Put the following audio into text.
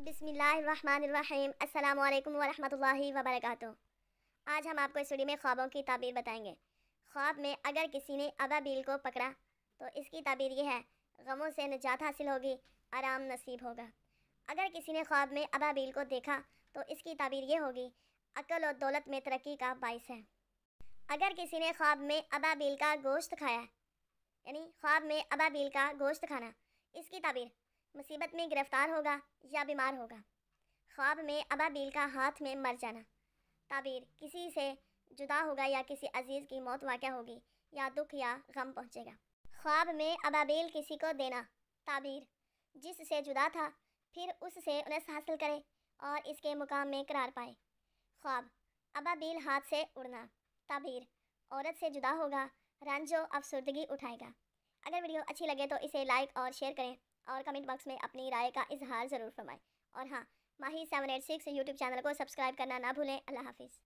بسم اللہ الرحمن الرحیم۔ السلام علیکم ورحمۃ اللہ وبرکاتہ۔ آج ہم آپ کو اس ویڈیو میں خوابوں کی تعبیر بتائیں گے۔ خواب میں اگر کسی نے ابابیل کو پکڑا تو اس کی تعبیر یہ ہے: غموں سے نجات حاصل ہوگی، آرام نصیب ہوگا۔ اگر کسی نے خواب میں ابابیل کو دیکھا تو اس کی تعبیر یہ ہوگی: عقل و دولت میں ترقی کا باعث ہے۔ اگر کسی نے خواب میں ابابیل کا گوشت کھایا، یعنی خواب میں ابابیل کا گوشت کھانا، اس کی تعبیر: مصیبت میں گرفتار ہوگا یا بیمار ہوگا۔ خواب میں ابابیل کا ہاتھ میں مر جانا، تعبیر: کسی سے جدا ہوگا یا کسی عزیز کی موت واقع ہوگی یا دکھ یا غم پہنچے گا۔ خواب میں ابابیل کسی کو دینا، تعبیر: جس سے جدا تھا پھر اس سے انس حاصل کرے اور اس کے مقام میں قرار پائے۔ خواب ابابیل ہاتھ سے اڑنا، تعبیر: عورت سے جدا ہوگا، رنج و افسردگی اٹھائے گا۔ اگر ویڈیو اچھی لگے تو اسے لائک اور شیئر کریں اور کمنٹ باکس میں اپنی رائے کا اظہار ضرور فرمائیں۔ اور ہاں، ماہی 786 یوٹیوب چینل کو سبسکرائب کرنا نہ بھولیں۔ اللہ حافظ۔